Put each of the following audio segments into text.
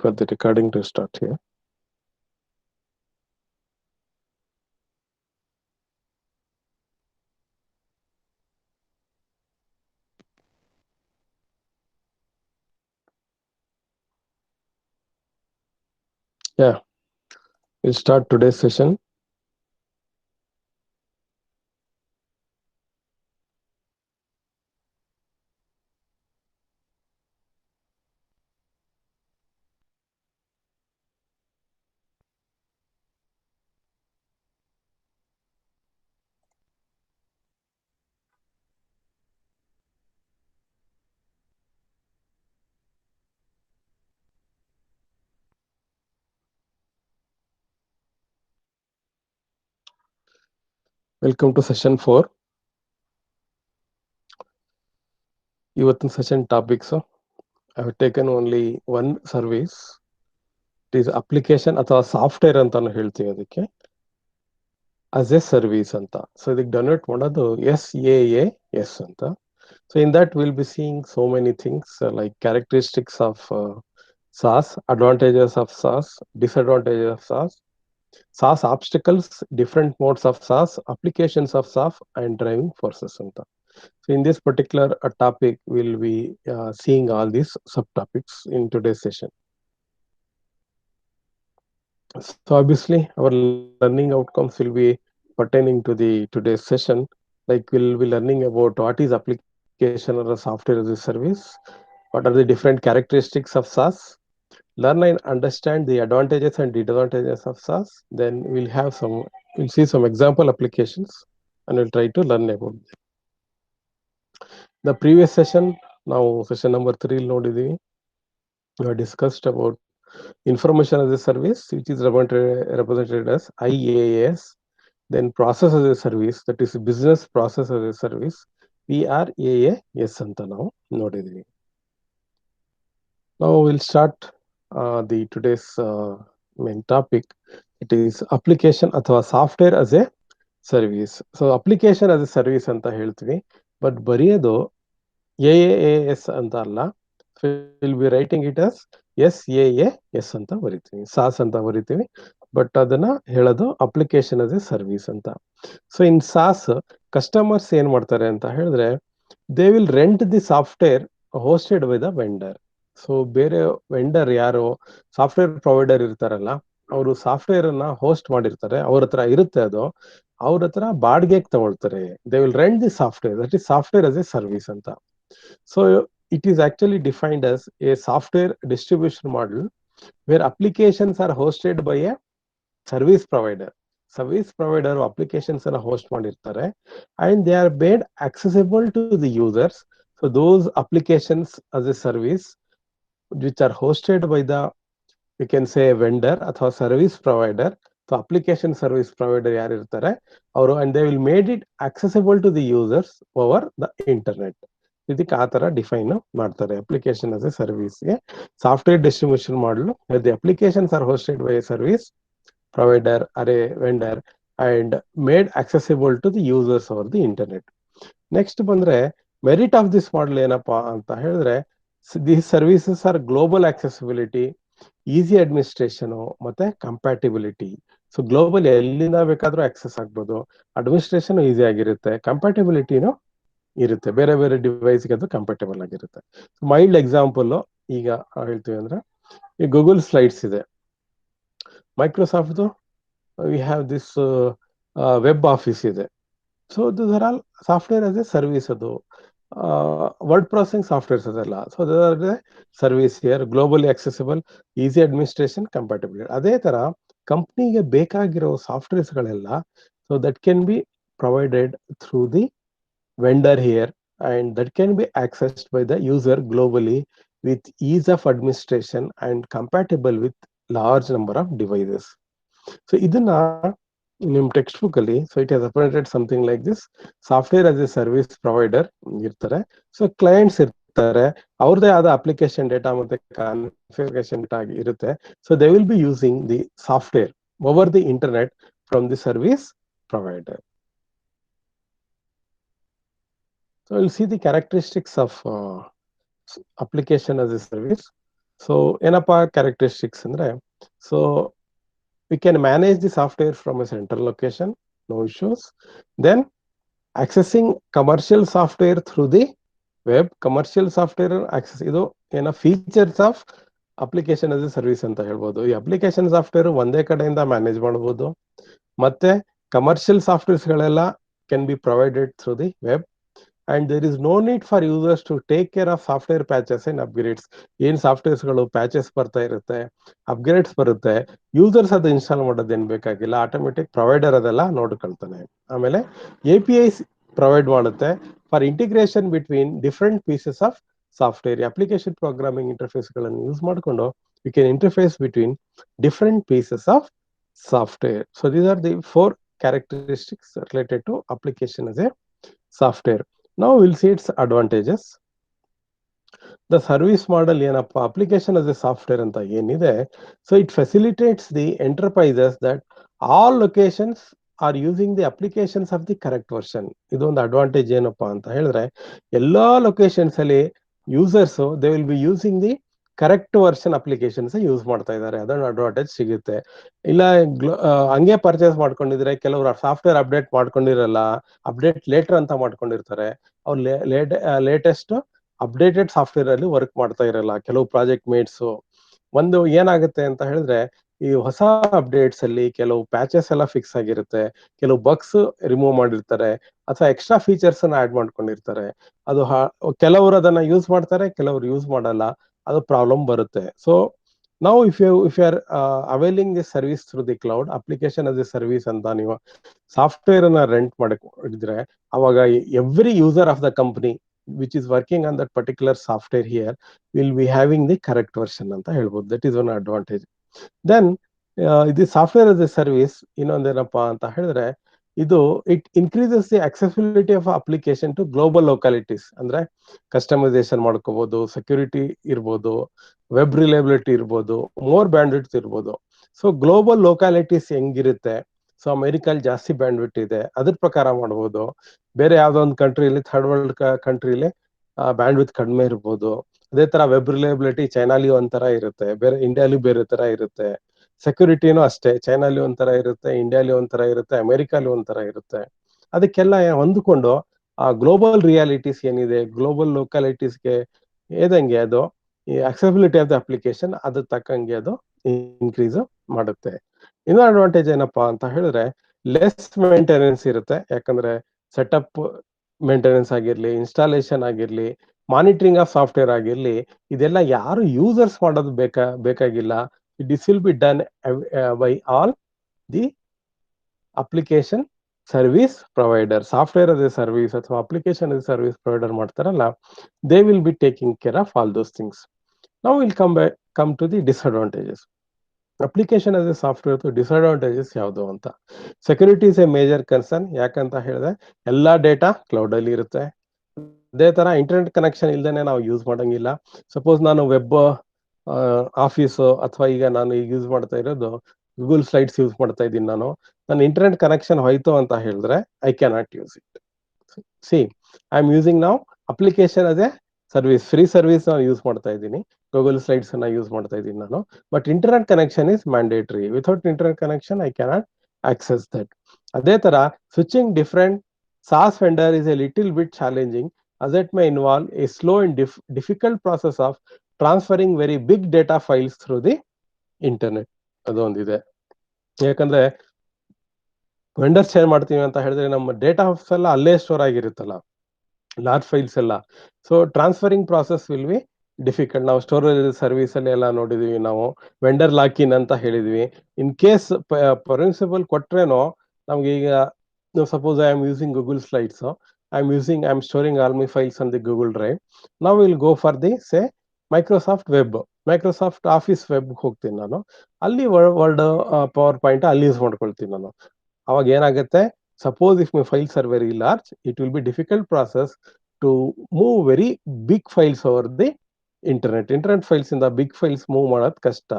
for the recording to start here. Yeah, we'll start today's session. Welcome to session 4. ಇವತ್ತಿನ session topics I have taken only one service. It is application ಅಥವಾ software ಅಂತಾನು ಹೇಳ್ತೀವಿ ಅದಕ್ಕೆ, as a service ಅಂತ. So ಇದಕ್ಕೆ donate ಮಾಡೋದು SaaS ಅಂತ. So in that will be seeing so many things like characteristics of SaaS, advantages of SaaS, disadvantages of SaaS obstacles, different modes of SaaS, applications of SaaS, and driving forces ಅಂತ. So in this particular topic, we'll be seeing all these subtopics in today's session. So obviously, our learning outcomes will be pertaining to the today's session. Like we'll be learning about what is application or a software as a service, what are the different characteristics of SaaS, learn and understand the advantages and disadvantages of SaaS. Then we'll see some example applications and we'll try to learn about them. The previous session, now session number 3 ನೋಡಿದೀವಿ. We have discussed about information as a service, which is represented as IaaS. Then process as a service, that is business process as a service, PRAAS ಅಂತ ನಾವು ನೋಡಿದೀವಿ. Now we'll start the today's main topic. It is application ಅಥವಾ software as a service. So application as a service ಅಂತ ಹೇಳ್ತೀವಿ, but ಬರೆಯೋದು AaaS ಅಂತ ಅಲ್ಲ. So we'll be writing it as SaaS ಅಂತ ಬರಿತೀವಿ, SaaS ಅಂತ ಬರಿತೀವಿ, ಬಟ್ ಅದನ್ನ ಹೇಳೋದು ಅಪ್ಲಿಕೇಶನ್ as a ಸರ್ವಿಸ್ ಅಂತ. ಸೊ ಇನ್ SaaS ಕಸ್ಟಮರ್ಸ್ ಏನ್ ಮಾಡ್ತಾರೆ ಅಂತ ಹೇಳಿದ್ರೆ, they will rent the software hosted by the vendor. So ಬೇರೆ ವೆಂಡರ್ ಯಾರು ಸಾಫ್ಟ್ವೇರ್ ಪ್ರೊವೈಡರ್ ಇರ್ತಾರಲ್ಲ, ಅವರು ಸಾಫ್ಟ್ವೇರ್ ಅನ್ನ ಹೋಸ್ಟ್ ಮಾಡಿರ್ತಾರೆ, ಅವ್ರ ಹತ್ರ ಇರುತ್ತೆ ಅದು, ಅವ್ರ ಹತ್ರ ಬಾಡಿಗೆಗೆ ತಗೊಳ್ತಾರೆ. They will rent the software, that is software as a service ಅಂತ. So it is actually defined as a software distribution model where applications are hosted by a service provider. Service provider applications are host ಮಾಡಿರ್ತಾರೆ and they are made accessible to the users. So those applications as a service which are hosted by the, we can say, vendor ಅಥವಾ service provider. So application service provider ಯಾರು ಇರ್ತಾರೆ ಅವರು, and they will made it accessible to the users over the internet. ಇದಕ್ಕೆ ಆ ತರ define ಮಾಡ್ತಾರೆ application as a ಸರ್ವಿಸ್ಗೆ. Software distribution ಮಾಡಲು the applications are hosted by a service provider or a vendor and made accessible to the users over the internet. Next ಬಂದ್ರೆ merit of this model ಏನಪ್ಪಾ ಅಂತ ಹೇಳಿದ್ರೆ, these services are global accessibility, easy administration ಮತ್ತೆ compatibility. So global ಎಲ್ಲಿಂದ ಬೇಕಾದ್ರೂ access ಆಗ್ಬೋದು, administration easy ಆಗಿರುತ್ತೆ, ಕಂಪ್ಯಾಟಿಬಿಲಿಟಿನೂ ಇರುತ್ತೆ, ಬೇರೆ ಬೇರೆ ಡಿವೈಸ್ಗೆ ಅದು ಕಂಫರ್ಟೇಬಲ್ ಆಗಿರುತ್ತೆ. ಮೈಲ್ಡ್ ಎಕ್ಸಾಂಪಲ್ ಈಗ ಹೇಳ್ತೀವಿ ಅಂದ್ರೆ, ಈ ಗೂಗಲ್ ಸ್ಲೈಡ್ಸ್ ಇದೆ, Microsoft we have this web office ಇದೆ. So this are all software as a service. ಅದು ವರ್ಡ್ ಪ್ರೊಸೆಸಿಂಗ್ ಸಾಫ್ಟ್ವೇರ್ಸ್ ಅದೆಲ್ಲ. So their service here, globally accessible, easy administration, compatibility. ಅದೇ ತರ ಕಂಪ್ನಿಗೆ ಬೇಕಾಗಿರೋ ಸಾಫ್ಟ್ವೇರ್ಸ್ಗಳೆಲ್ಲ, so that can be provided through the vendor here, and that can be accessed by the user globally with ease of administration and compatible with large number of devices. So ಇದನ್ನ ನಿಮ್ಮ text book ಅಲ್ಲಿ, so it has operated something like this: software as a service provider ಇರ್ತಾರೆ, so clients ಇರ್ತಾರೆ, ಅವ್ರದೇ ಆದ application data ಮತ್ತೆ configuration data ಇರುತ್ತೆ. So they will be using the software over the internet from the service provider. So we'll see the characteristics of application as a service. So ಏನಪ್ಪಾ characteristics ಅಂದ್ರೆ, so we can manage the software from a central location, no issues. Then accessing commercial software through the web, commercial software access, ಇದು ಏನೋ features of application as a service ಅಂತ ಹೇಳ್ಬೋದು. ಈ application software ಒಂದೇ ಕಡೆಯಿಂದ manage ಮಾಡ್ಬೋದು. ಮತ್ತೆ commercial softwares ಗಳೆಲ್ಲ can be provided through the web. And there is no need for users to take care of software patches and upgrades. ಏನ್ ಸಾಫ್ಟ್ವೇರ್ಸ್ಗಳು ಪ್ಯಾಚಸ್ ಬರ್ತಾ ಇರುತ್ತೆ, ಅಪ್ಗ್ರೇಡ್ಸ್ ಬರುತ್ತೆ, ಯೂಸರ್ಸ್ ಅದು ಇನ್ಸ್ಟಾಲ್ ಮಾಡೋದೇನು ಬೇಕಾಗಿಲ್ಲ, ಆಟೋಮೆಟಿಕ್ ಪ್ರೊವೈಡರ್ ಅದೆಲ್ಲ ನೋಡ್ಕೊಳ್ತಾನೆ. ಆಮೇಲೆ ಎ ಪಿ ಐಸ್ ಪ್ರೊವೈಡ್ ಮಾಡುತ್ತೆ for integration between different pieces of software. Application programming ಇಂಟರ್ಫೇಸ್ಗಳನ್ನು ಯೂಸ್ ಮಾಡಿಕೊಂಡು you can interface between different pieces of software. So these are the 4 characteristics related to application as a software. Now we'll see its advantages. The service model ಏನಪ್ಪ, application as a software ಅಂತ ಏನಿದೆ, so it facilitates the enterprises that all locations are using the applications of the correct version. ಇದೊಂದು advantage ಏನಪ್ಪಾ ಅಂತ ಹೇಳಿದ್ರೆ, ಎಲ್ಲಾ locations ಅಲ್ಲಿ users they will be using the correct version applications use ಮಾಡ್ತಾ ಇದ್ದಾರೆ. ಅದೊಂದು ಅಡ್ವಾಂಟೇಜ್ ಸಿಗುತ್ತೆ. ಇಲ್ಲ ಹಂಗೆ ಪರ್ಚೇಸ್ ಮಾಡ್ಕೊಂಡಿದ್ರೆ ಕೆಲವರು ಸಾಫ್ಟ್ವೇರ್ ಅಪ್ಡೇಟ್ ಮಾಡ್ಕೊಂಡಿರಲ್ಲ, ಅಪ್ಡೇಟ್ ಲೇಟರ್ ಅಂತ ಮಾಡ್ಕೊಂಡಿರ್ತಾರೆ. ಅವ್ರು ಲೇಟೆಸ್ಟ್ ಅಪ್ಡೇಟೆಡ್ ಸಾಫ್ಟ್ವೇರ್ ಅಲ್ಲಿ ವರ್ಕ್ ಮಾಡ್ತಾ ಇರಲ್ಲ ಕೆಲವು ಪ್ರಾಜೆಕ್ಟ್ ಮೇಟ್ಸ್. ಒಂದು ಏನಾಗುತ್ತೆ ಅಂತ ಹೇಳಿದ್ರೆ, ಈ ಹೊಸ ಅಪ್ಡೇಟ್ಸ್ ಅಲ್ಲಿ ಕೆಲವು ಪ್ಯಾಚಸ್ ಎಲ್ಲ ಫಿಕ್ಸ್ ಆಗಿರುತ್ತೆ, ಕೆಲವು ಬಗ್ಸ್ ರಿಮೂವ್ ಮಾಡಿರ್ತಾರೆ, ಅಥವಾ ಎಕ್ಸ್ಟ್ರಾ ಫೀಚರ್ಸ್ ಅನ್ನ ಆಡ್ ಮಾಡ್ಕೊಂಡಿರ್ತಾರೆ. ಅದು ಕೆಲವರು ಅದನ್ನ ಯೂಸ್ ಮಾಡ್ತಾರೆ, ಕೆಲವರು ಯೂಸ್ ಮಾಡಲ್ಲ, ಅದು ಪ್ರಾಬ್ಲಮ್ ಬರುತ್ತೆ. ಸೊ ನಾವು if you are availing this service through the cloud, application as a service ಅಂತ ನೀವು ಸಾಫ್ಟ್ವೇರ್ ಅನ್ನ ರೆಂಟ್ ಮಾಡಿದ್ರೆ, ಅವಾಗ every user of the company which is working on that particular software here will be having the correct version ಅಂತ ಹೇಳ್ಬೋದು. That is one advantage. Then ಇದು software as a service ಇನ್ನೊಂದೇನಪ್ಪಾ ಅಂತ ಹೇಳಿದ್ರೆ, ಇದು it increases the accessibility of application to global localities. ಅಂದ್ರೆ customization ಮಾಡ್ಕೋಬಹುದು, security ಇರ್ಬೋದು, ವೆಬ್ ರಿಲಯಬಿಲಿಟಿ ಇರ್ಬೋದು, ಮೋರ್ ಬ್ಯಾಂಡ್ವಿಡ್ತ್ ಇರ್ಬೋದು. ಸೊ ಗ್ಲೋಬಲ್ ಲೊಕ್ಯಾಲಿಟೀಸ್ ಹೆಂಗಿರುತ್ತೆ, ಸೊ ಅಮೆರಿಕಲ್ಲಿ ಜಾಸ್ತಿ ಬ್ಯಾಂಡ್ವಿಡ್ತ್ ಇದೆ, ಅದ್ರ ಪ್ರಕಾರ ಮಾಡ್ಬೋದು. ಬೇರೆ ಯಾವ್ದೋ ಒಂದು ಕಂಟ್ರಿಲಿ, ಥರ್ಡ್ ವರ್ಲ್ಡ್ ಕಂಟ್ರಿಲಿ ಬ್ಯಾಂಡ್ವಿಡ್ತ್ ಕಡಿಮೆ ಇರ್ಬೋದು. ಅದೇ ತರ ವೆಬ್ ರಿಲಯಬಿಲಿಟಿ ಚೈನಾಲಿ ಒಂಥರ ಇರುತ್ತೆ, ಬೇರೆ ಇಂಡಿಯಾಲಿ ಬೇರೆ ತರ ಇರುತ್ತೆ. ಸೆಕ್ಯೂರಿಟಿನೂ ಅಷ್ಟೇ, ಚೈನಾಲಿ ಒಂಥರ ಇರುತ್ತೆ, ಇಂಡಿಯಾಲಿ ಒಂಥರ ಇರುತ್ತೆ, ಅಮೆರಿಕಾಲಿ ಒಂಥರ ಇರುತ್ತೆ. ಅದಕ್ಕೆಲ್ಲ ಹೊಂದ್ಕೊಂಡು ಆ ಗ್ಲೋಬಲ್ ರಿಯಾಲಿಟೀಸ್ ಏನಿದೆ, ಗ್ಲೋಬಲ್ ಲೊಕ್ಯಾಲಿಟೀಸ್ಗೆ ಏದಂಗೆ ಅದು ಈ ಅಕ್ಸೆಸಿಬಿಲಿಟಿ ಆಫ್ ದ ಅಪ್ಲಿಕೇಶನ್ ಅದ್ರ ತಕ್ಕಂಗೆ ಅದು ಇನ್ಕ್ರೀಸ್ ಮಾಡುತ್ತೆ. ಇನ್ನೊಂದು ಅಡ್ವಾಂಟೇಜ್ ಏನಪ್ಪಾ ಅಂತ ಹೇಳಿದ್ರೆ, ಲೆಸ್ ಮೇಂಟೆನೆನ್ಸ್ ಇರುತ್ತೆ. ಯಾಕಂದ್ರೆ ಸೆಟಪ್ ಮೇಂಟೆನೆನ್ಸ್ ಆಗಿರ್ಲಿ, ಇನ್ಸ್ಟಾಲೇಷನ್ ಆಗಿರ್ಲಿ, ಮಾನಿಟರಿಂಗ್ ಆಫ್ ಸಾಫ್ಟ್ವೇರ್ ಆಗಿರ್ಲಿ, ಇದೆಲ್ಲ ಯಾರು ಯೂಸರ್ಸ್ ಮಾಡೋದು ಬೇಕಾಗಿಲ್ಲ. This will be done by all the application service provider. Software as a service ಅಥವಾ application as a service provider ಮಾಡ್ತಾರಲ್ಲ, they will be taking care of all those things. Now will come to the disadvantages. Application as a software disadvantages ಯಾವುದು ಅಂತ. Security is a major concern. ಯಾಕಂತ ಹೇಳಿದ್ರೆ ಎಲ್ಲಾ data cloud ಅಲ್ಲಿ ಇರುತ್ತೆ. ಅದೇ ತರ ಇಂಟರ್ನೆಟ್ ಕನೆಕ್ಷನ್ ಇಲ್ದೇನೆ ನಾವು ಯೂಸ್ ಮಾಡಂಗಿಲ್ಲ. ಸಪೋಸ್ ನಾನು ವೆಬ್ ಆಫೀಸ್ ಅಥವಾ ಈಗ ನಾನು ಈಗ ಯೂಸ್ ಮಾಡ್ತಾ ಇರೋದು ಗೂಗಲ್ ಸ್ಲೈಡ್ಸ್ ಯೂಸ್ ಮಾಡ್ತಾ ಇದ್ದೀನಿ. ನನ್ನ ಇಂಟರ್ನೆಟ್ ಕನೆಕ್ಷನ್ ಹೋಯ್ತು ಅಂತ ಹೇಳಿದ್ರೆ I cannot use it. C, I am using now application as a service, free service use ಮಾಡ್ತಾ ಇದ್ದೀನಿ, ಗೂಗಲ್ ಸ್ಲೈಡ್ಸ್ ಅನ್ನ ಯೂಸ್ ಮಾಡ್ತಾ ಇದ್ದೀನಿ ನಾನು. But internet connection is mandatory. Without internet connection I cannot access that. ಅದೇ ತರ switching different SaaS vendor is a little bit challenging, as it may involve a slow and difficult process of transferring very big data files through the internet. ಅದೊಂದಿದೆ. ಯಾಕಂದ್ರೆ vendor share ಮಾಡ್ತೀವಿ ಅಂತ ಹೇಳಿದ್ರೆ ನಮ್ಮ data ಎಲ್ಲ ಅಲ್ಲೇ store ಆಗಿರುತ್ತಲ್ಲ, large files ಎಲ್ಲ. So transferring process will be difficult. ನಾವು storage service ಅಲ್ಲಿ ಎಲ್ಲ ನೋಡಿದೀವಿ, ನಾವು ವೆಂಡರ್ ಲಾಕ್ ಇನ್ ಅಂತ ಹೇಳಿದ್ವಿ. ಇನ್ ಕೇಸ್ ಪ್ರಿನ್ಸಿಪಲ್ ಕೊಟ್ರೇನೋ ನಮ್ಗೆ, ಈಗ suppose I am using Google Slides, I am storing all my files on the Google Drive. Now we'll go for the say Microsoft Web, Microsoft Office Web ಹೋಗ್ತೀನಿ ನಾನು. ಅಲ್ಲಿ word power point ಅಲ್ಲಿ use ಮಾಡ್ಕೊಳ್ತೀನಿ ನಾನು. ಅವಾಗ ಏನಾಗುತ್ತೆ, suppose if my files are very large, it will be difficult process to move very big files over the internet files ಇಂದ big files move ಮಾಡೋದು ಕಷ್ಟ.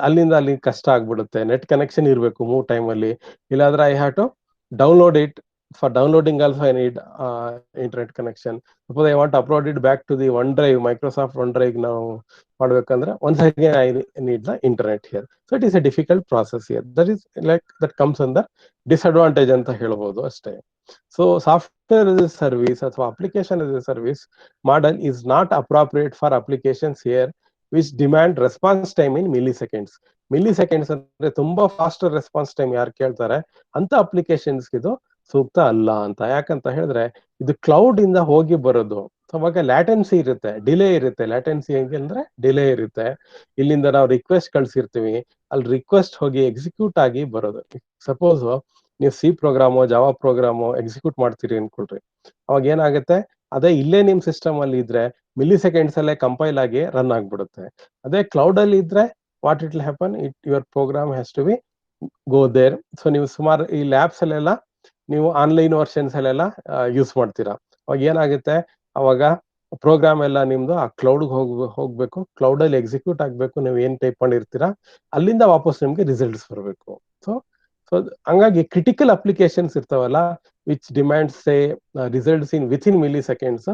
ಅಲ್ಲಿಂದ ಅಲ್ಲಿ ಕಷ್ಟ ಆಗ್ಬಿಡುತ್ತೆ. ನೆಟ್ ಕನೆಕ್ಷನ್ ಇರಬೇಕು ಮೂವ್ ಟೈಮ್ ಅಲ್ಲಿ, ಇಲ್ಲಾಂದ್ರೆ I have to download it For downloading also I need internet connection. Suppose I want to upload it back to the OneDrive, Microsoft OneDrive now ಮಾಡ್ಬೇಕಂದ್ರೆ once again I need the internet here. So it is a difficult process here. That is like that comes under disadvantage ಅಂತ ಹೇಳ್ಬೋದು ಅಷ್ಟೇ. So software as a service ಅಥವಾ application as a service model is not appropriate for applications here which demand response time in milliseconds. milliseconds ಅಂದ್ರೆ ತುಂಬಾ fast response time ಯಾರು ಕೇಳ್ತಾರೆ ಅಂತ applications ಇದು ಸೂಕ್ತ ಅಲ್ಲ ಅಂತ. ಯಾಕಂತ ಹೇಳಿದ್ರೆ ಇದು ಕ್ಲೌಡ್ ಇಂದ ಹೋಗಿ ಬರೋದು. ಅವಾಗ ಲ್ಯಾಟೆನ್ಸಿ ಇರುತ್ತೆ, ಡಿಲೇ ಇರುತ್ತೆ. ಲ್ಯಾಟೆನ್ಸಿ ಹೆಂಗೆ ಅಂದ್ರೆ ಡಿಲೇ ಇರುತ್ತೆ. ಇಲ್ಲಿಂದ ನಾವು ರಿಕ್ವೆಸ್ಟ್ ಕಳ್ಸಿರ್ತೀವಿ, ಅಲ್ಲಿ ರಿಕ್ವೆಸ್ಟ್ ಹೋಗಿ ಎಕ್ಸಿಕ್ಯೂಟ್ ಆಗಿ ಬರೋದು. ಸಪೋಸ್ ನೀವು C program, Java program execute ಮಾಡ್ತೀರಿ ಅನ್ಕೊಳ್ರಿ, ಅವಾಗ ಏನಾಗುತ್ತೆ, ಅದೇ ಇಲ್ಲೇ ನಿಮ್ ಸಿಸ್ಟಮ್ ಅಲ್ಲಿ ಇದ್ರೆ ಮಿಲಿ ಸೆಕೆಂಡ್ಸ್ ಅಲ್ಲೇ ಕಂಪೈಲ್ ಆಗಿ ರನ್ ಆಗ್ಬಿಡುತ್ತೆ. ಅದೇ ಕ್ಲೌಡ್ ಅಲ್ಲಿ ಇದ್ರೆ what it will happen, your program has to be go there. So ನೀವು ಸುಮಾರು ಈ ಲ್ಯಾಬ್ಸ್ ಅಲ್ಲೆಲ್ಲ ನೀವು ಆನ್ಲೈನ್ ವರ್ಷನ್ಸ್ ಅಲ್ಲೆಲ್ಲ ಯೂಸ್ ಮಾಡ್ತೀರಾ. ಅವಾಗ ಏನಾಗುತ್ತೆ, ಅವಾಗ ಪ್ರೋಗ್ರಾಮ್ ಎಲ್ಲ ನಿಮ್ದು ಆ ಕ್ಲೌಡ್ ಹೋಗ್ಬೇಕು, ಕ್ಲೌಡ್ ಅಲ್ಲಿ ಎಕ್ಸಿಕ್ಯೂಟ್ ಆಗ್ಬೇಕು. ನೀವು ಏನ್ ಟೈಪ್ ಮಾಡಿರ್ತೀರಾ ಅಲ್ಲಿಂದ ವಾಪಸ್ ನಿಮ್ಗೆ ರಿಸಲ್ಟ್ಸ್ ಬರಬೇಕು. ಸೊ ಸೊ ಹಂಗಾಗಿ ಕ್ರಿಟಿಕಲ್ ಅಪ್ಲಿಕೇಶನ್ಸ್ ಇರ್ತಾವಲ್ಲ, which demands say results in with in milli seconds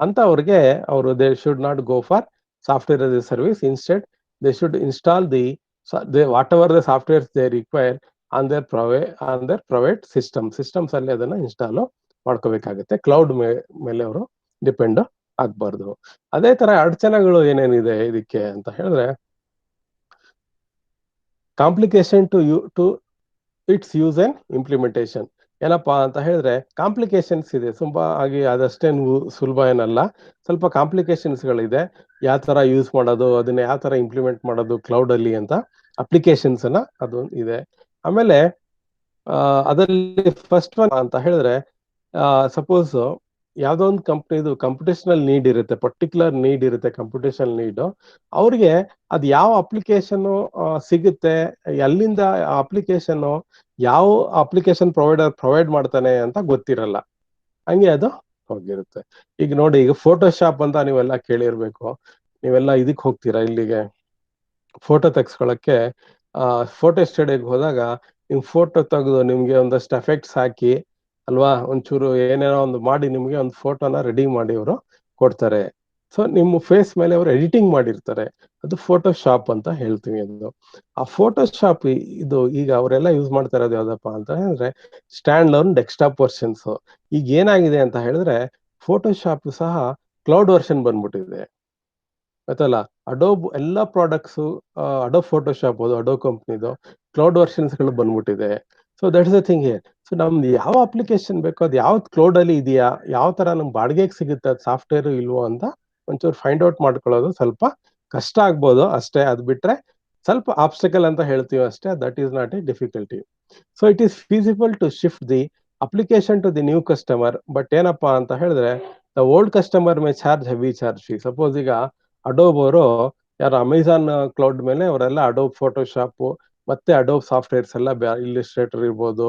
ಅಂತ ಅವ್ರಿಗೆ ಅವರು they should not go for software as a service. Instead they should install whatever the softwares they require on their private systems ಅಲ್ಲಿ ಅದನ್ನ install ಮಾಡ್ಕೋಬೇಕಾಗುತ್ತೆ. Cloud ಮೇಲೆ ಅವರು depend ಆಗ್ಬಾರ್ದು. ಅದೇ ತರ ಅಡಚಣೆಗಳು ಏನೇನಿದೆ ಇದಕ್ಕೆ ಅಂತ ಹೇಳಿದ್ರೆ, complication to its use and implementation. ಏನಪ್ಪಾ ಅಂತ ಹೇಳಿದ್ರೆ ಕಾಂಪ್ಲಿಕೇಶನ್ಸ್ ಇದೆ ತುಂಬಾ ಆಗಿ, ಅದಷ್ಟೇನು ಸುಲಭ ಏನಲ್ಲ, ಸ್ವಲ್ಪ ಕಾಂಪ್ಲಿಕೇಶನ್ಸ್ ಗಳಿದೆ. ಯಾವ ತರ ಯೂಸ್ ಮಾಡೋದು, ಅದನ್ನ ಯಾವ ತರ ಇಂಪ್ಲಿಮೆಂಟ್ ಮಾಡೋದು ಕ್ಲೌಡ್ ಅಲ್ಲಿ ಅಂತ ಅಪ್ಲಿಕೇಶನ್ಸ್ ಅನ್ನ ಅದು ಇದೆ. ಆಮೇಲೆ ಅದರಲ್ಲಿ ಫಸ್ಟ್ ಒನ್ ಅಂತ ಹೇಳಿದ್ರೆ, ಸಪೋಸ್ ಯಾವ್ದೋ ಒಂದು ಕಂಪ್ನಿದು ಕಂಪ್ಯೂಟೇಷನಲ್ ನೀಡ್ ಇರುತ್ತೆ, ಪರ್ಟಿಕ್ಯುಲರ್ ನೀಡ್ ಇರುತ್ತೆ, ಕಂಪ್ಯೂಟೇಷನಲ್ ನೀಡ್. ಅವ್ರಿಗೆ ಅದು ಯಾವ ಅಪ್ಲಿಕೇಶನ್ ಸಿಗುತ್ತೆ, ಎಲ್ಲಿಂದ ಅಪ್ಲಿಕೇಶನ್ ಯಾವ ಅಪ್ಲಿಕೇಶನ್ ಪ್ರೊವೈಡ್ ಮಾಡ್ತಾನೆ ಅಂತ ಗೊತ್ತಿರಲ್ಲ, ಹಂಗೆ ಅದು ಹೋಗಿರುತ್ತೆ. ಈಗ ನೋಡಿ, ಈಗ ಫೋಟೋಶಾಪ್ ಅಂತ ನೀವೆಲ್ಲ ಕೇಳಿರ್ಬೇಕು. ನೀವೆಲ್ಲ ಇದಕ್ ಹೋಗ್ತೀರಾ, ಇಲ್ಲಿಗೆ ಫೋಟೋ ತೆಗ್ಸ್ಕೊಳಕ್ಕೆ ಫೋಟೋ ಸ್ಟುಡಿಯೋಗೆ ಹೋದಾಗ ನಿಮ್ ಫೋಟೋ ತೆಗೆದು ನಿಮ್ಗೆ ಒಂದಷ್ಟು ಎಫೆಕ್ಟ್ಸ್ ಹಾಕಿ ಅಲ್ವಾ, ಒಂಚೂರು ಏನೇನೋ ಒಂದು ಮಾಡಿ ನಿಮ್ಗೆ ಒಂದು ಫೋಟೋನ ರೆಡಿ ಮಾಡಿ ಅವರು ಕೊಡ್ತಾರೆ. ಸೊ ನಿಮ್ಮ ಫೇಸ್ ಮೇಲೆ ಅವರು ಎಡಿಟಿಂಗ್ ಮಾಡಿರ್ತಾರೆ, ಅದು ಫೋಟೋಶಾಪ್ ಅಂತ ಹೇಳ್ತೀವಿ. ಅದು ಆ ಫೋಟೋಶಾಪ್ ಇದು ಈಗ ಅವರೆಲ್ಲ ಯೂಸ್ ಮಾಡ್ತಾ ಇರೋದು ಯಾವ್ದಪ್ಪ ಅಂತ ಹೇಳಿದ್ರೆ ಸ್ಟ್ಯಾಂಡ್ ಲೋನ್ ಡೆಸ್ಕ್ಟಾಪ್ ವರ್ಷನ್ಸ್. ಈಗ ಏನಾಗಿದೆ ಅಂತ ಹೇಳಿದ್ರೆ ಫೋಟೋಶಾಪ್ ಸಹ ಕ್ಲೌಡ್ ವರ್ಷನ್ ಬಂದ್ಬಿಟ್ಟಿದೆ, ಗೊತ್ತಲ್ಲ. ಅಡೋಬ್ ಎಲ್ಲ ಪ್ರಾಡಕ್ಟ್ಸ್, ಅಡೋಬ್ ಫೋಟೋಶಾಪ್ ಅದು ಅಡೋಬ್ ಕಂಪ್ನಿದು ಕ್ಲೌಡ್ ವರ್ಷನ್ಸ್ ಗಳು ಬಂದ್ಬಿಟ್ಟಿದೆ. So that is the thing here. So ನಮ್ದು ಯಾವ ಅಪ್ಲಿಕೇಶನ್ ಬೇಕೋ ಅದು ಯಾವ್ದು ಕ್ಲೌಡ್ ಅಲ್ಲಿ ಇದೆಯಾ, ಯಾವ ತರ ನಮ್ಗೆ ಬಾಡಿಗೆಗೆ ಸಿಗುತ್ತೆ ಅದು ಸಾಫ್ಟ್ವೇರ್ ಇಲ್ವೋ ಅಂತ ಒಂಚೂರು ಫೈಂಡ್ ಔಟ್ ಮಾಡ್ಕೊಳ್ಳೋದು ಸ್ವಲ್ಪ ಕಷ್ಟ ಆಗ್ಬೋದು ಅಷ್ಟೇ. ಅದ್ ಬಿಟ್ರೆ ಸ್ವಲ್ಪ ಆಬ್ಸ್ಟಕಲ್ ಅಂತ ಹೇಳ್ತೀವಿ ಅಷ್ಟೇ, that is not a difficulty. So it is feasible to shift the application to the new customer, but ಏನಪ್ಪಾ ಅಂತ ಹೇಳಿದ್ರೆ the old customer may charge heavy charge fee. Suppose ಈಗ ಅಡೋಬ್ ಅವರು ಯಾರು ಅಮೆಜಾನ್ ಕ್ಲೌಡ್ ಮೇಲೆ ಅವರೆಲ್ಲ ಅಡೋಬ್ ಫೋಟೋಶಾಪ್ ಮತ್ತೆ Adobe softwares ಎಲ್ಲ ಇಲ್ಲಿಸ್ಟ್ರೇಟರ್ ಇರ್ಬೋದು,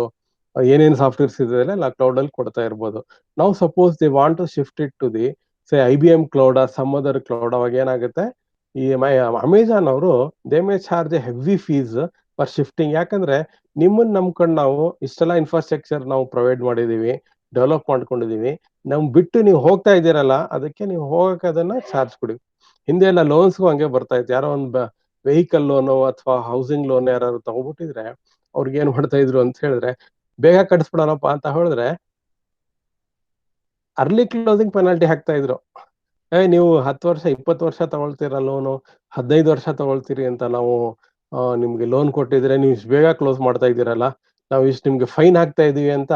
ಏನೇನು ಸಾಫ್ಟ್ವೇರ್ಸ್ ಇದೆ ಎಲ್ಲ ಕ್ಲೌಡ್ ಅಲ್ಲಿ ಕೊಡ್ತಾ ಇರ್ಬೋದು. ನಾವು suppose the want to shift it to the say IBM cloud or some other cloud, ಅವಾಗ ಏನಾಗುತ್ತೆ, ಈ ಅಮೆಜಾನ್ ಅವರು they may charge heavy fees for shifting. ಯಾಕಂದ್ರೆ ನಿಮ್ಮನ್ನ ನಂಬ್ಕೊಂಡು ನಾವು ಇಷ್ಟೆಲ್ಲ ಇನ್ಫ್ರಾಸ್ಟ್ರಕ್ಚರ್ ನಾವು ಪ್ರೊವೈಡ್ ಮಾಡಿದೀವಿ, ಡೆವಲಪ್ ಮಾಡ್ಕೊಂಡಿದೀವಿ, ನಮ್ ಬಿಟ್ಟು ನೀವು ಹೋಗ್ತಾ ಇದ್ದೀರಲ್ಲ, ಅದಕ್ಕೆ ನೀವು ಹೋಗಕ್ಕೆ ಅದನ್ನ ಚಾರ್ಜ್ ಕೊಡಿ. ಹಿಂದೆ ಎಲ್ಲ ಲೋನ್ಸ್ಗೂ ಹಂಗೆ ಬರ್ತಾ ಇತ್ತು. ಯಾರೋ ಒಂದು ವೆಹಿಕಲ್ ಲೋನು ಅಥವಾ ಹೌಸಿಂಗ್ ಲೋನ್ ಯಾರು ತಗೊಬಿಟ್ಟಿದ್ರೆ ಅವ್ರಿಗೆ ಏನ್ ಮಾಡ್ತಾ ಇದ್ರು ಅಂತ ಹೇಳಿದ್ರೆ, ಬೇಗ ಕಟ್ಸ್ಬಿಡೋಣಪ್ಪ ಅಂತ ಹೇಳಿದ್ರೆ ಅರ್ಲಿ ಕ್ಲೋಸಿಂಗ್ ಪೆನಾಲ್ಟಿ ಹಾಕ್ತಾ ಇದ್ರು. ನೀವು 10 ವರ್ಷ 20 ವರ್ಷ ತಗೊಳ್ತೀರ ಲೋನು, 15 ವರ್ಷ ತಗೊಳ್ತೀರಿ ಅಂತ ನಾವು ನಿಮ್ಗೆ ಲೋನ್ ಕೊಟ್ಟಿದ್ರೆ ನೀವು ಇಷ್ಟು ಬೇಗ ಕ್ಲೋಸ್ ಮಾಡ್ತಾ ಇದ್ದೀರಲ್ಲ, ನಾವು ಇಷ್ಟು ನಿಮ್ಗೆ ಫೈನ್ ಹಾಕ್ತಾ ಇದೀವಿ ಅಂತ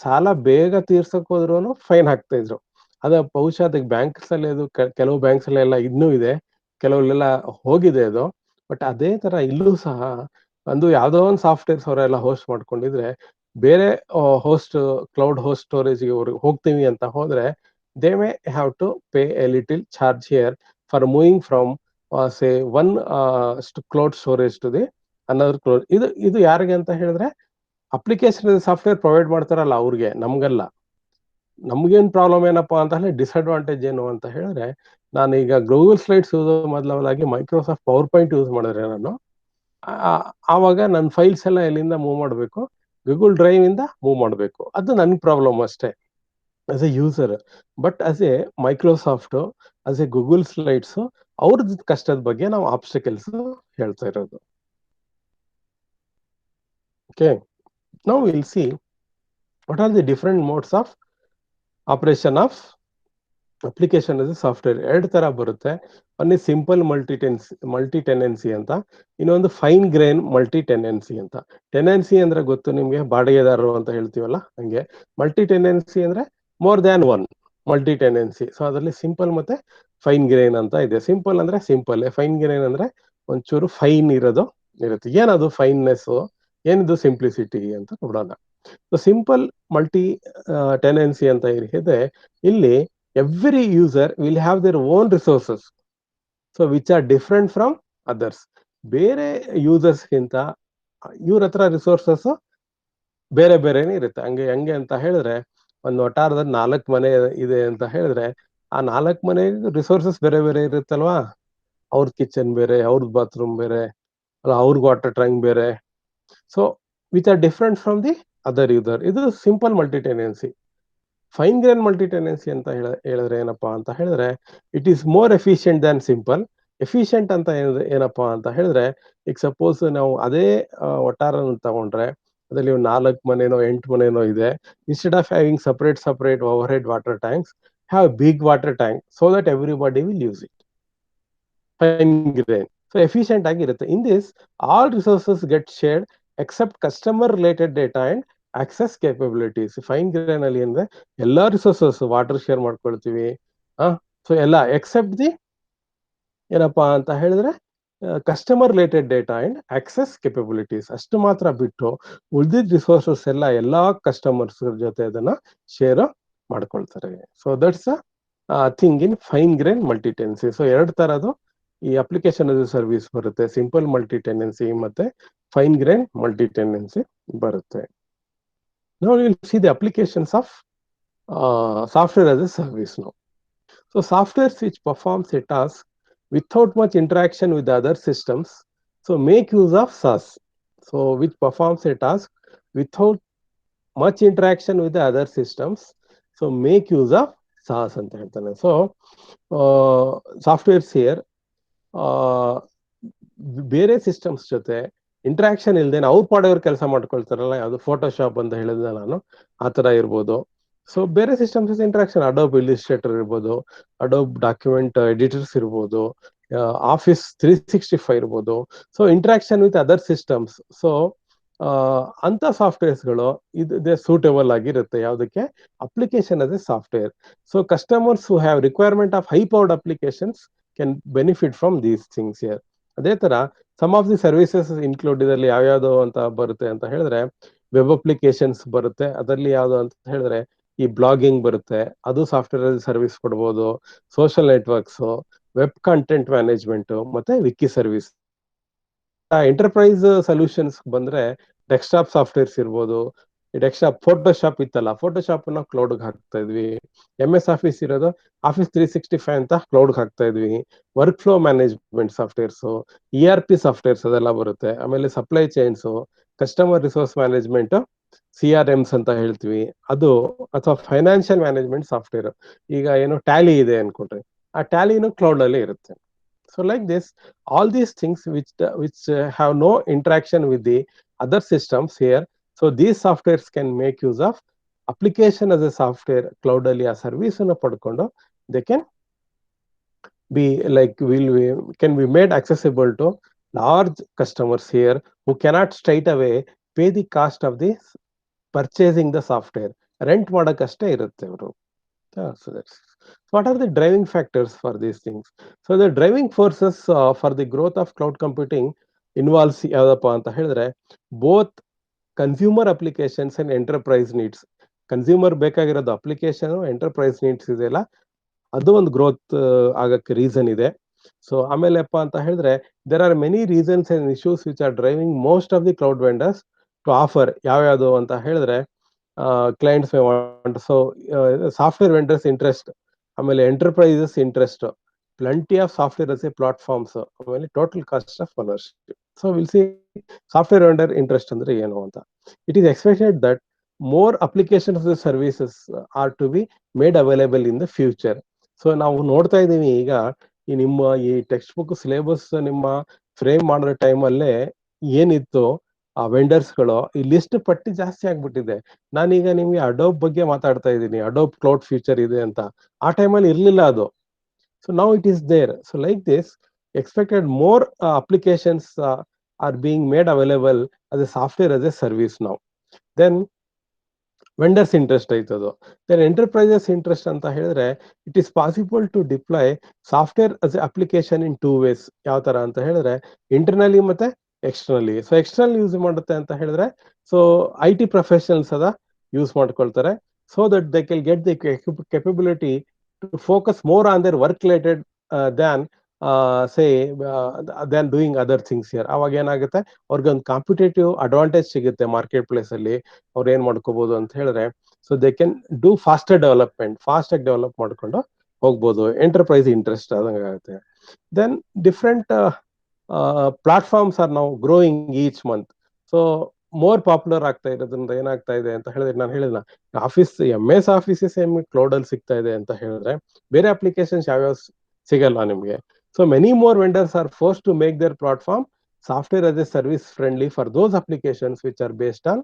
ಸಾಲ ಬೇಗ ತೀರ್ಸಕ್ ಹೋದ್ರು ಫೈನ್ ಹಾಕ್ತಾ ಇದ್ರು. ಅದ ಬಹುಶಃ ಅದಕ್ಕೆ ಬ್ಯಾಂಕ್ಸ್ ಅಲ್ಲಿ ಅದು ಕೆಲವು ಬ್ಯಾಂಕ್ಸ್ ಅಲ್ಲೆಲ್ಲ ಇನ್ನೂ ಇದೆ, ಕೆಲವಲ್ಲೆಲ್ಲ ಹೋಗಿದೆ ಅದು. ಬಟ್ ಅದೇ ತರ ಇಲ್ಲೂ ಸಹ ಒಂದು ಯಾವ್ದೋ ಒಂದು ಸಾಫ್ಟ್ವೇರ್ಸ್ ಅವರೆಲ್ಲ ಹೋಸ್ಟ್ ಮಾಡ್ಕೊಂಡಿದ್ರೆ ಬೇರೆ ಹೋಸ್ಟ್ ಕ್ಲೌಡ್ ಹೋಸ್ಟ್ ಸ್ಟೋರೇಜ್ಗೆ ಅವ್ರಿಗೆ ಹೋಗ್ತೀವಿ ಅಂತ ಹೋದ್ರೆ they may have to pay a little charge here for moving from say one cloud storage to the ಅನ್ನೋದ್ರ ಕ್ಲೌಡ್. ಇದು ಯಾರಿಗೆ ಅಂತ ಹೇಳಿದ್ರೆ ಅಪ್ಲಿಕೇಶನ್ ಸಾಫ್ಟ್ವೇರ್ ಪ್ರೊವೈಡ್ ಮಾಡ್ತಾರಲ್ಲ ಅವ್ರಿಗೆ, ನಮ್ಗಲ್ಲ. ನಮ್ಗೇನ್ ಪ್ರಾಬ್ಲಮ್ ಏನಪ್ಪಾ ಅಂತ ಹೇಳಿ ಡಿಸ್ಅಡ್ವಾಂಟೇಜ್ ಏನು ಅಂತ ಹೇಳಿದ್ರೆ, ನಾನು ಈಗ ಗೂಗಲ್ ಸ್ಲೈಡ್ಸ್ ಮೊದಲಾಗಿ ಮೈಕ್ರೋಸಾಫ್ಟ್ ಪವರ್ ಪಾಯಿಂಟ್ ಯೂಸ್ ಮಾಡಿದ್ರೆ ನಾನು ಆವಾಗ ನನ್ನ ಫೈಲ್ಸ್ ಎಲ್ಲ ಎಲ್ಲಿಂದ ಮೂವ್ ಮಾಡಬೇಕು, ಗೂಗಲ್ ಡ್ರೈವ್ ಇಂದ ಮೂವ್ ಮಾಡಬೇಕು. ಅದು ನನ್ನ ಪ್ರಾಬ್ಲಮ್ ಅಷ್ಟೇ as A user. But as A Microsoft, as A Google slides, ಅವ್ರದ್ದು ಕಷ್ಟದ ಬಗ್ಗೆ ನಾವು ಆಬ್ಸ್ಟಿಕಲ್ಸ್ ಹೇಳ್ತಾ ಇರೋದು. Okay, now will see what are the different modes of operation of application as a software. ಎರಡು ತರ ಬರುತ್ತೆ. One is simple multi tenancy ಅಂತ, ಇನ್ನೊಂದು ಫೈನ್ ಗ್ರೈನ್ ಮಲ್ಟಿ ಟೆನೆನ್ಸಿ ಅಂತ. ಟೆನೆನ್ಸಿ ಅಂದ್ರೆ ಗೊತ್ತು ನಿಮ್ಗೆ, ಬಾಡಿಗೆದಾರರು ಅಂತ ಹೇಳ್ತೀವಲ್ಲ ಹಂಗೆ. ಮಲ್ಟಿ ಟೆನೆನ್ಸಿ ಅಂದ್ರೆ more than one multi tenancy. So ಅದರಲ್ಲಿ ಸಿಂಪಲ್ ಮತ್ತೆ ಫೈನ್ ಗ್ರೈನ್ ಅಂತ ಇದೆ. ಸಿಂಪಲ್ ಅಂದ್ರೆ ಸಿಂಪಲ್, ಫೈನ್ ಗ್ರೈನ್ ಅಂದ್ರೆ ಒಂಚೂರು ಫೈನ್ ಇರುತ್ತೆ. ಏನದು ಫೈನ್ನೆಸ್, ಏನಿದು ಸಿಂಪ್ಲಿಸಿಟಿ ಅಂತ ನೋಡೋಣ. ಸಿಂಪಲ್ ಮಲ್ಟಿ ಟೆನೆನ್ಸಿ ಅಂತ ಇದೆ. ಇಲ್ಲಿ every user will have their own resources, so which are different from others. ಬೇರೆ ಯೂಸರ್ಸ್ ಗಿಂತ ಇವ್ರ ಹತ್ರ ರಿಸೋರ್ಸಸ್ ಬೇರೆ ಬೇರೆನೇ ಇರುತ್ತೆ. ಹೆಂಗೆ ಅಂತ ಹೇಳಿದ್ರೆ, ಒಂದು ವಟಾರದಲ್ಲಿ 4 ಮನೆ ಇದೆ ಅಂತ ಹೇಳಿದ್ರೆ, ಆ 4 ಮನೆ ರಿಸೋರ್ಸಸ್ ಬೇರೆ ಬೇರೆ ಇರುತ್ತಲ್ವಾ. ಅವ್ರ ಕಿಚನ್ ಬೇರೆ, ಅವ್ರದ್ ಬಾತ್ರೂಮ್ ಬೇರೆ, ಅಲ್ಲ ಅವ್ರ ವಾಟರ್ ಟ್ಯಾಂಕ್ ಬೇರೆ. So which are different from the other user. ಇದು simple multi tenancy. Fine grain multi tenancy ಅಂತ ಹೇಳಿದ್ರೆ ಏನಪ್ಪಾ ಅಂತ ಹೇಳಿದ್ರೆ, it is more efficient than simple. Efficient ಅಂತ ಏನಪ್ಪಾ ಅಂತ ಹೇಳಿದ್ರೆ, ಈಗ ಸಪೋಸ್ ನಾವು ಅದೇ ವಟಾರನ ತಗೊಂಡ್ರೆ, ಅದ್ರಲ್ಲಿ 4 ಮನೆನೋ 8 ಮನೆನೋ ಇದೆ. Instead of having separate overhead water tanks, have big water tank so that everybody will use it. Fine grain so efficient ಆಗಿರುತ್ತೆ. In this all resources get shared except customer related data and access capabilities. Fine grain ಅಲ್ಲಿ ಅಂದ್ರೆ ಎಲ್ಲಾ resources water share ಮಾಡ್ಕೊಳ್ತೀವಿ. So ಎಲ್ಲ except the ಏನಪ್ಪಾ ಅಂತ ಹೇಳಿದ್ರೆ customer related data and access capabilities ಅಷ್ಟು ಮಾತ್ರ ಬಿಟ್ಟು ಉಳಿದಿದ್ದ ರಿಸೋರ್ಸಸ್ ಎಲ್ಲಾ ಕಸ್ಟಮರ್ಸ್ ಜೊತೆ ಅದನ್ನ ಶೇರ್ ಮಾಡ್ಕೊಳ್ತಾರೆ. So that's thing in fine grain multi tenancy. So ಎರಡು ತರದ್ದು ಈ ಅಪ್ಲಿಕೇಶನ್ as a ಸರ್ವಿಸ್ ಬರುತ್ತೆ. ಸಿಂಪಲ್ ಮಲ್ಟಿ ಟೆನೆನ್ಸಿ ಮತ್ತೆ ಫೈನ್ ಗ್ರೈನ್ ಮಲ್ಟಿ ಟೆನೆನ್ಸಿ ಬರುತ್ತೆ. Now we will see the applications of software as a service now. So software which performs a task without much interaction with the other systems, so make use of SaaS. So which performs a task without much interaction with the other systems, so make use of SaaS ಅಂತ ಹೇಳ್ತಾನೆ. So softwares here ಬೇರೆ systems ಜೊತೆ interaction ಇಲ್ದೇನೆ ಅವ್ರ ಪಾಡವ್ರು ಕೆಲಸ ಮಾಡ್ಕೊಳ್ತಾರಲ್ಲ, ಯಾವುದು Photoshop ಅಂತ ಹೇಳಿದ್ರೆ ನಾನು, ಆ ತರ ಇರ್ಬೋದು. ಸೊ ಬೇರೆ ಸಿಸ್ಟಮ್ಸ್ ಇಂಟ್ರಾಕ್ಷನ್, ಅಡೋಬ್ ಇಲಿಸ್ಟ್ರೇಟರ್ ಇರ್ಬೋದು, ಅಡೋಬ್ ಡಾಕ್ಯುಮೆಂಟ್ ಎಡಿಟರ್ಸ್ ಇರ್ಬೋದು, ಆಫೀಸ್ 365 ಇರ್ಬೋದು. So interaction with other systems. So ಅಂತ ಸಾಫ್ಟ್ವೇರ್ಸ್ಗಳು ಇದು ಸೂಟೇಬಲ್ ಆಗಿರುತ್ತೆ. ಯಾವುದಕ್ಕೆ? Application as a software. So customers who have requirement of high powered applications can benefit from these things here. ಅದೇ ತರ some of the services include ಇದರಲ್ಲಿ ಯಾವ್ಯಾವ್ದು ಅಂತ ಬರುತ್ತೆ ಅಂತ ಹೇಳಿದ್ರೆ, ವೆಬ್ ಅಪ್ಲಿಕೇಶನ್ಸ್ ಬರುತ್ತೆ. ಅದರಲ್ಲಿ ಯಾವ್ದು ಅಂತ ಹೇಳಿದ್ರೆ ಈ ಬ್ಲಾಗಿಂಗ್ ಬರುತ್ತೆ, ಅದು ಸಾಫ್ಟ್ವೇರ್ ಸರ್ವಿಸ್ ಕೊಡ್ಬೋದು. Social networks, web content management ಮತ್ತೆ ವಿಕಿ ಸರ್ವಿಸ್. ಎಂಟರ್ಪ್ರೈಸ್ ಸೊಲ್ಯೂಷನ್ಸ್ ಬಂದ್ರೆ ಡೆಸ್ಕ್ಟಾಪ್ ಸಾಫ್ಟ್ವೇರ್ಸ್ ಇರ್ಬೋದು. ಈ ಡೆಸ್ಕ್ಟಾಪ್ ಫೋಟೋಶಾಪ್ ಇತ್ತಲ್ಲ, ಫೋಟೋಶಾಪ್ ನ ಕ್ಲೌಡ್ಗೆ ಹಾಕ್ತಾ ಇದ್ವಿ. MS ಆಫೀಸ್ ಇರೋದು ಆಫೀಸ್ 365 ಅಂತ ಕ್ಲೌಡ್ಗೆ ಹಾಕ್ತಾ ಇದ್ವಿ. Work flow management softwares, ERP softwares ಅದೆಲ್ಲ ಬರುತ್ತೆ. ಆಮೇಲೆ supply chains, customer resource management, CRMs ಅಂತ ಹೇಳ್ತೀವಿ ಅದು, ಅಥವಾ ಫೈನಾನ್ಷಿಯಲ್ ಮ್ಯಾನೇಜ್ಮೆಂಟ್ ಸಾಫ್ಟ್ವೇರ್. ಈಗ ಏನು ಟ್ಯಾಲಿ ಇದೆ ಅನ್ಕೊಂಡ್ರೆ, ಆ ಟ್ಯಾಲಿನೂ ಕ್ಲೌಡ್ ಅಲ್ಲಿ ಇರುತ್ತೆ. So like this, all these things which have no interaction with the other systems here. So these softwares can make use of application as a software cloud ಅಲ್ಲಿ ಆ service ಅನ್ನು ಪಡ್ಕೊಂಡು they can be like can be made accessible to large customers here who cannot straight away pay the cost of this purchasing the software. Rent ಮಾಡಕ್ಕಷ್ಟೇ ಇರುತ್ತೆ ಅವರು. So what are the driving factors for these things? So the driving forces for the growth of cloud computing involves ಯಾವ್ದಪ್ಪ ಅಂತ ಹೇಳಿದ್ರೆ, both consumer applications and enterprise needs. Consumer ಬೇಕಾಗಿರೋದು application, enterprise needs ಇದೆಯಲ್ಲ, ಅದು ಒಂದು ಗ್ರೋತ್ ಆಗಕ್ಕೆ reason ಇದೆ. So ಆಮೇಲೆಪ್ಪ ಅಂತ ಹೇಳಿದ್ರೆ, there are many reasons and issues which are driving most of the cloud vendors to offer. ಯಾವ್ಯಾವುದು ಅಂತ ಹೇಳಿದ್ರೆ, clients may want, so software vendors interest, ಆಮೇಲೆ enterprises interest, plenty of software as a platforms, ಆಮೇಲೆ total cost of ownership. So will see software vendor interest ಅಂದ್ರೆ ಏನು ಅಂತ. It is expected that more applications of the services are to be made available in the future. So ನಾವು ನೋಡ್ತಾ ಇದ್ದೀವಿ ಈಗ ಈ text book syllabus ನಿಮ್ಮ frame ಮಾಡೋ ಟೈಮಲ್ಲೇ ಏನಿತ್ತು ಆ ವೆಂಡರ್ಸ್ಗಳು ಈ ಲಿಸ್ಟ್ ಪಟ್ಟಿ ಜಾಸ್ತಿ ಆಗ್ಬಿಟ್ಟಿದೆ. ನಾನೀಗ ನಿಮ್ಗೆ ಅಡೋಬ್ ಬಗ್ಗೆ ಮಾತಾಡ್ತಾ ಇದ್ದೀನಿ, ಅಡೋಬ್ ಕ್ಲೌಡ್ ಫ್ಯೂಚರ್ ಇದೆ ಅಂತ. ಆ ಟೈಮಲ್ಲಿ ಇರ್ಲಿಲ್ಲ ಅದು. So now it is there. So like this expected more applications are being made available as a software as a service now. Then vendors interest ಆಯ್ತದು. ದೆನ್ ಎಂಟರ್ಪ್ರೈಸಸ್ ಇಂಟ್ರೆಸ್ಟ್ ಅಂತ ಹೇಳಿದ್ರೆ it is possible to deploy software as a application in 2 ways. ಯಾವ ತರ ಅಂತ ಹೇಳಿದ್ರೆ internally ಮತ್ತೆ externally. So external use ಮಾಡುತ್ತೆ ಅಂತ ಹೇಳಿದ್ರೆ ಸೊ IT ಪ್ರೊಫೆಷನಲ್ಸ್ ಅದ ಯೂಸ್ ಮಾಡ್ಕೊಳ್ತಾರೆ, so that they can get the capability to focus more on their work related than say then doing other things here. ಅವಾಗ ಏನಾಗುತ್ತೆ, ಅವ್ರಿಗೆ ಒಂದು ಕಾಂಪಿಟೇಟಿವ್ ಅಡ್ವಾಂಟೇಜ್ ಸಿಗುತ್ತೆ ಮಾರ್ಕೆಟ್ ಪ್ಲೇಸ್ ಅಲ್ಲಿ. ಅವ್ರು ಏನ್ ಮಾಡ್ಕೋಬಹುದು ಅಂತ ಹೇಳಿದ್ರೆ so they can do faster development, fast ಆಗಿ ಡೆವಲಪ್ ಮಾಡ್ಕೊಂಡು ಹೋಗ್ಬೋದು. ಎಂಟರ್ಪ್ರೈಸ್ ಇಂಟ್ರೆಸ್ಟ್ ಆದಂಗೆ ಆಗುತ್ತೆ. ದೆನ್ ಡಿಫ್ರೆಂಟ್ ಪ್ಲಾಟ್ಫಾರ್ಮ್ಸ್ ಆರ್ ನಾವು growing each month. So more popular ಆಗ್ತಾ ಇರೋದ್ರಿಂದ ಏನಾಗ್ತಾ ಇದೆ ಅಂತ ಹೇಳಿದ್ರೆ, ನಾನು ಹೇಳಿದ ಆಫೀಸ್ MS ಆಫೀಸಸ್ ಕ್ಲೌಡ್ ಅಲ್ಲಿ ಸಿಗ್ತಾ ಇದೆ ಅಂತ ಹೇಳಿದ್ರೆ ಬೇರೆ ಅಪ್ಲಿಕೇಶನ್ಸ್ ಯಾವ್ಯಾವ ಸಿಗಲ್ಲ ನಿಮ್ಗೆ. So many more vendors are force to make their platform software as a service friendly for those applications which are based on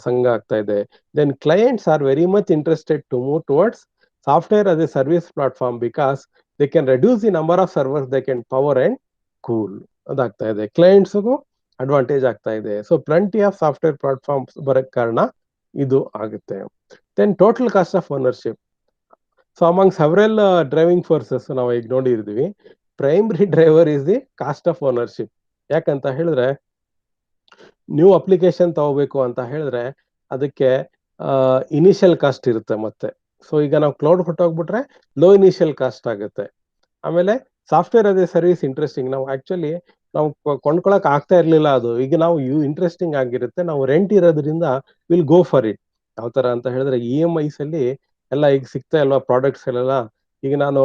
ಸಂಘ ಆಗ್ತಾ ಇದೆ. Then clients are very much interested to move towards software as a service platform because they can reduce the number of servers they can power and cool. ಅದಾಗ್ತಾ ಇದೆ, ಕ್ಲೈಂಟ್ಸ್ಗೂ advantage ಆಗ್ತಾ ಇದೆ. So plenty of software platforms ಬರಕ್ ಕಾರಣ ಇದು ಆಗುತ್ತೆ. Then total cost of ownership. So among several driving forces ನಾವು ಈಗ ನೋಡಿರ್ತೀವಿ, primary driver is the cost of ownership. ಯಾಕಂತ ಹೇಳಿದ್ರೆ ನ್ಯೂ ಅಪ್ಲಿಕೇಶನ್ ತಗೋಬೇಕು ಅಂತ ಹೇಳಿದ್ರೆ ಅದಕ್ಕೆ ಇನಿಷಿಯಲ್ ಕಾಸ್ಟ್ ಇರುತ್ತೆ ಮತ್ತೆ. ಸೊ ಈಗ ನಾವು ಕ್ಲೌಡ್ ಹೊಟ್ಟೋಗ್ಬಿಟ್ರೆ ಲೋ ಇನಿಷಿಯಲ್ ಕಾಸ್ಟ್ ಆಗುತ್ತೆ. ಆಮೇಲೆ ಸಾಫ್ಟ್ವೇರ್ ಅದೇ ಸರ್ವಿಸ್ ಇಂಟ್ರೆಸ್ಟಿಂಗ್. ನಾವು ಆಕ್ಚುಲಿ ನಾವು ಕೊಂಡ್ಕೊಳಕ್ ಆಗ್ತಾ ಇರ್ಲಿಲ್ಲ ಅದು, ಈಗ ನಾವು ಇಂಟ್ರೆಸ್ಟಿಂಗ್ ಆಗಿರುತ್ತೆ. ನಾವು ರೆಂಟ್ ಇರೋದ್ರಿಂದ ವಿಲ್ ಗೋ ಫಾರ್ ಇಟ್. ಯಾವ ತರ ಅಂತ ಹೇಳಿದ್ರೆ EMIs ಅಲ್ಲಿ ಎಲ್ಲ ಈಗ ಸಿಗ್ತಾ ಇಲ್ವಾ ಪ್ರಾಡಕ್ಟ್ಸ್ ಎಲ್ಲ. ಈಗ ನಾನು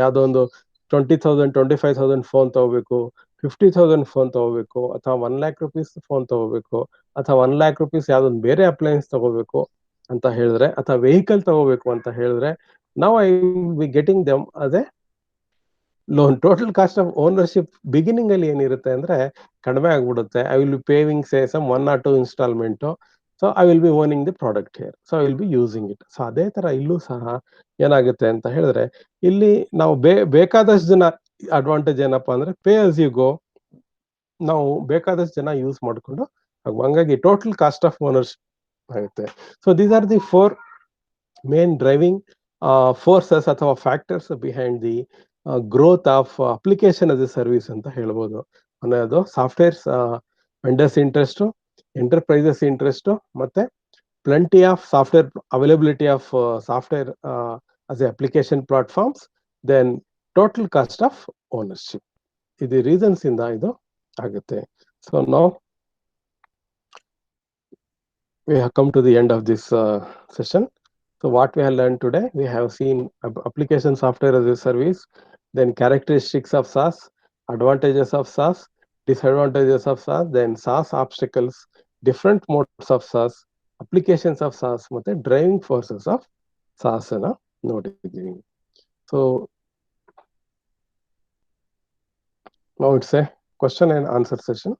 ಯಾವ್ದೋ ಒಂದು 20,000 25,000 ಫೋನ್ ತಗೋಬೇಕು, 50,000 ಫೋನ್ ತಗೋಬೇಕು, ಅಥವಾ 1 lakh rupees ಫೋನ್ ತಗೋಬೇಕು, ಅಥವಾ 1 lakh rupees ಯಾವ್ದೊಂದು ಬೇರೆ ಅಪ್ಲಯನ್ಸ್ ತಗೋಬೇಕು ಅಂತ ಹೇಳಿದ್ರೆ, ಅಥವಾ ವೆಹಿಕಲ್ ತಗೋಬೇಕು ಅಂತ ಹೇಳಿದ್ರೆ ನಾವು I will be getting them as a loan. Total cost of ownership beginning ಅಲ್ಲಿ ಏನಿರುತ್ತೆ ಅಂದ್ರೆ ಕಡಿಮೆ ಆಗ್ಬಿಡುತ್ತೆ. I will be paying say some 1 or 2 installment. So I will be owning the product here, so I will be using it. So ಅದೇ ತರ ಇಲ್ಲೂ ಸಹ ಏನಾಗುತ್ತೆ ಅಂತ ಹೇಳಿದ್ರೆ ಇಲ್ಲಿ ನಾವು ಬೇಕಾದಷ್ಟು ಜನ ಅಡ್ವಾಂಟೇಜ್ ಏನಪ್ಪಾ ಅಂದ್ರೆ ಪೇ ಆಸ್ ಯು ಗೋ, ನಾವು ಬೇಕಾದಷ್ಟು ಜನ ಯೂಸ್ ಮಾಡ್ಕೊಂಡು ಹಂಗಾಗಿ ಟೋಟಲ್ ಕಾಸ್ಟ್ ಆಫ್ ಓನರ್ಶಿಪ್ ಆಗುತ್ತೆ. So these are the 4 main driving forces ಅಥವಾ factors behind the growth of application as a service ಅಂತ ಹೇಳ್ಬೋದು. ಅನ್ನೋದು softwares vendors interest, enterprises interest, ಮತ್ತೆ plenty of software availability of software as a application platforms, then total cost of ownership. ಇದು reasons ಇಂದ ಇದು ಆಗುತ್ತೆ. So now we have come to the end of this session. So what we have learned today, we have seen application software as a service, then characteristics of SaaS, advantages of SaaS, disadvantages of SaaS, then SaaS obstacles, different modes of SaaS, applications of SaaS, ಮತ್ತೆ driving forces of SaaS ಅನ್ನ ನೋಡಿದ್ದೀವಿ. So now it's a question and answer session.